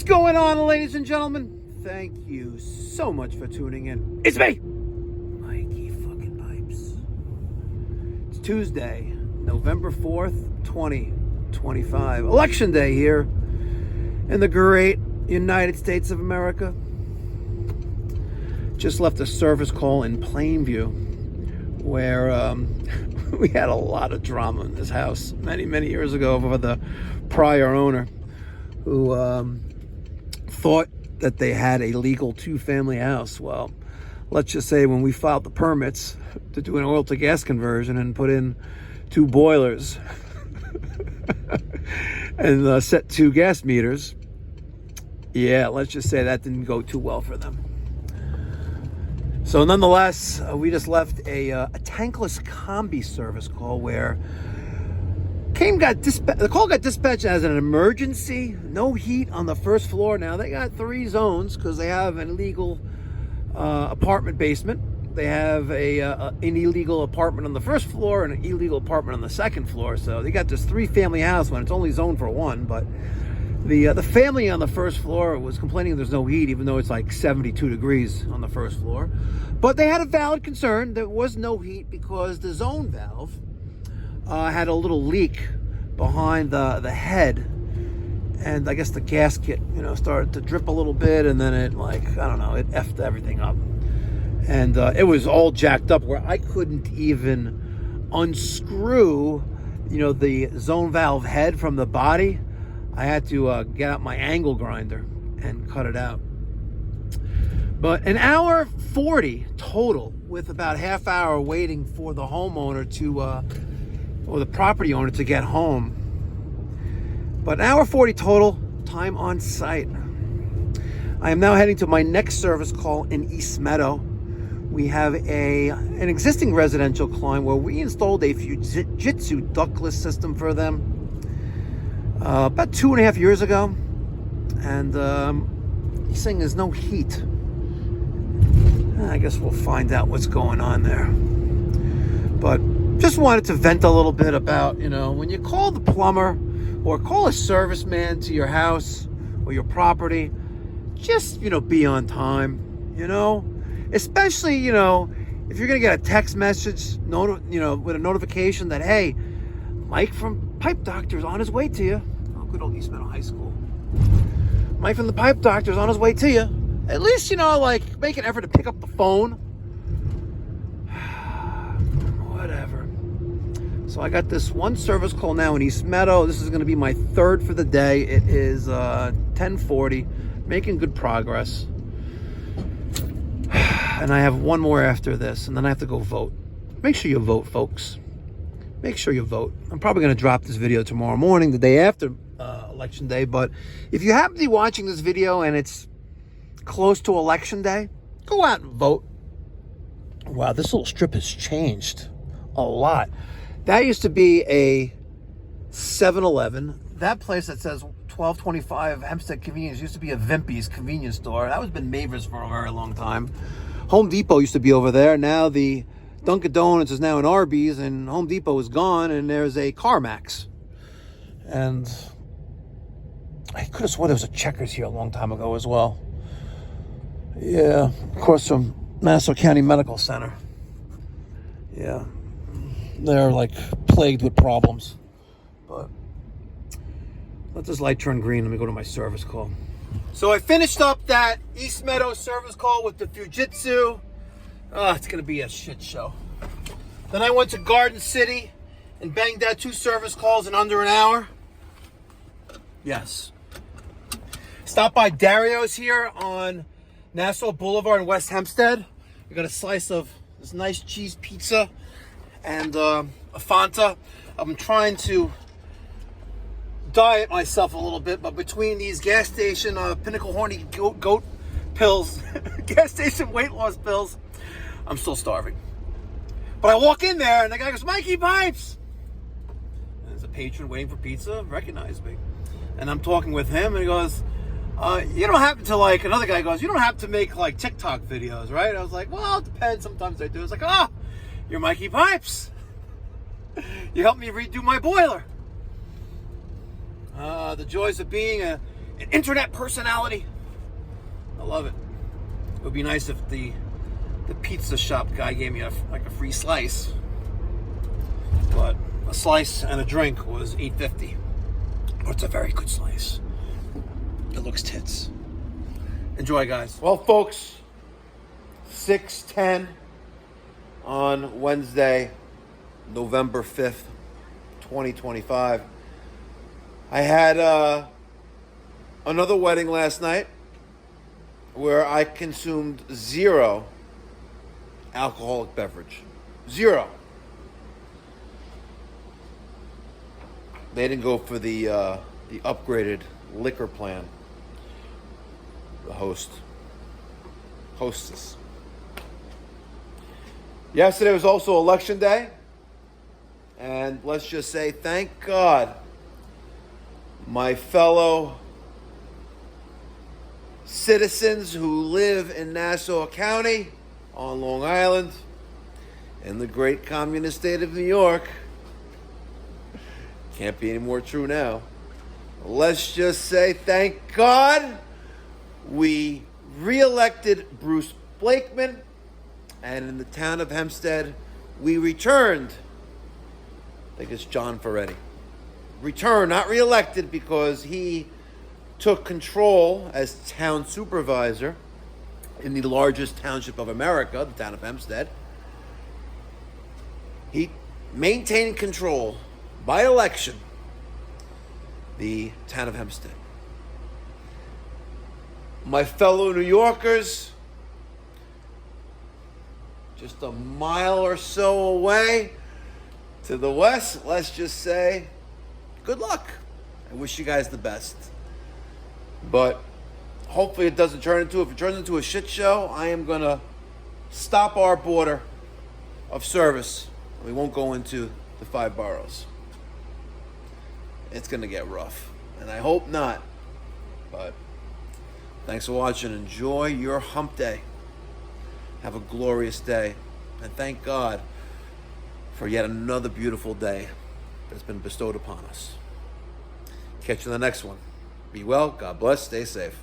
going on, ladies and gentlemen? Thank you so much for tuning in. It's me, Mikey fucking Pipes. It's Tuesday, November 4th, 2025. Election day here in the great United States of America. Just left a service call in Plainview where we had a lot of drama in this house many years ago over the prior owner who thought that they had a legal two-family house. Well, let's just say when we filed the permits to do an oil to gas conversion and put in 2 boilers and set 2 gas meters, yeah, let's just say that didn't go too well for them. So nonetheless, we just left a tankless combi service call where the call got dispatched as an emergency. No heat on the first floor. Now they got 3 zones because they have an illegal apartment basement. They have an illegal apartment on the first floor and an illegal apartment on the second floor. So they got this 3-family house when it's only zoned for 1. But the family on the first floor was complaining there's no heat, even though it's like 72 degrees on the first floor. But they had a valid concern. There was no heat because the zone valve had a little leak behind the head, and I guess the gasket, started to drip a little bit, and then it it effed everything up, and it was all jacked up where I couldn't even unscrew, the zone valve head from the body. I had to get out my angle grinder and cut it out. But an hour 40 total, with about half hour waiting for the homeowner or the property owner to get home. But an hour 40 total time on site. I am now heading to my next service call in East Meadow. We have an existing residential client where we installed a Fujitsu ductless system for them about 2.5 years ago, and he's saying there's no heat. I guess we'll find out what's going on there. But just wanted to vent a little bit about, when you call the plumber or call a serviceman to your house or your property, just, be on time, especially, if you're going to get a text message, with a notification that, hey, Mike from Pipe Doctor's on his way to you. Oh, good old East Meadow High School. Mike from the Pipe Doctor's on his way to you. At least, make an effort to pick up the phone. Whatever. So I got this one service call now in East Meadow. This is going to be my 3rd for the day. It is 10:40. Making good progress. And I have one more after this, and then I have to go vote. Make sure you vote, folks. Make sure you vote. I'm probably going to drop this video tomorrow morning, the day after Election Day. But if you happen to be watching this video and it's close to Election Day, go out and vote. Wow, this little strip has changed a lot. That used to be a 7-Eleven. That place that says 1225 Hempstead Convenience used to be a Vimpy's convenience store. That was been Maver's for a very long time. Home Depot used to be over there. Now the Dunkin' Donuts is now an Arby's, and Home Depot is gone, and there's a CarMax. And I could have sworn there was a Checkers here a long time ago as well. Yeah, across from Nassau County Medical Center. Yeah, they're plagued with problems. But let this light turn green. Let me go to my service call. So I finished up that East Meadow service call with the Fujitsu. It's going to be a shit show. Then I went to Garden City and banged out 2 service calls in under an hour. Yes. Stopped by Dario's here on Nassau Boulevard in West Hempstead. We got a slice of this nice cheese pizza and a Fanta. I'm trying to diet myself a little bit, but between these gas station Pinnacle Horny goat pills, gas station weight loss pills, I'm still starving. But I walk in there and the guy goes, Mikey Pipes! And there's a patron waiting for pizza, recognized me. And I'm talking with him and he goes, you don't happen to another guy goes, you don't have to make TikTok videos, right? I was like, well, it depends. Sometimes I do. It's like, oh, you're Mikey Pipes. You helped me redo my boiler. The joys of being a an internet personality. I love it. It would be nice if the pizza shop guy gave me a free slice, but a slice and a drink was $8.50. Oh, it's a very good slice. It looks tits. Enjoy, guys. Well, folks, 6:10 on Wednesday, November 5th, 2025. I had another wedding last night where I consumed 0 alcoholic beverage. 0. They didn't go for the upgraded liquor plan. The hostess. Yesterday was also election day, and let's just say thank God my fellow citizens who live in Nassau County on Long Island in the great communist state of New York. Can't be any more true now. Let's just say thank God we re-elected Bruce Blakeman, and in the town of Hempstead we returned, I think it's John Ferretti. Returned, not re-elected, because he took control as town supervisor in the largest township of America, the town of Hempstead. He maintained control by election, the town of Hempstead. My fellow New Yorkers, just a mile or so away to the west, let's just say, good luck. I wish you guys the best. But hopefully it doesn't turn into, if it turns into a shit show, I am going to stop our border of service. We won't go into the 5 boroughs. It's going to get rough. And I hope not. But thanks for watching. Enjoy your hump day. Have a glorious day. And thank God for yet another beautiful day that's been bestowed upon us. Catch you in the next one. Be well. God bless. Stay safe.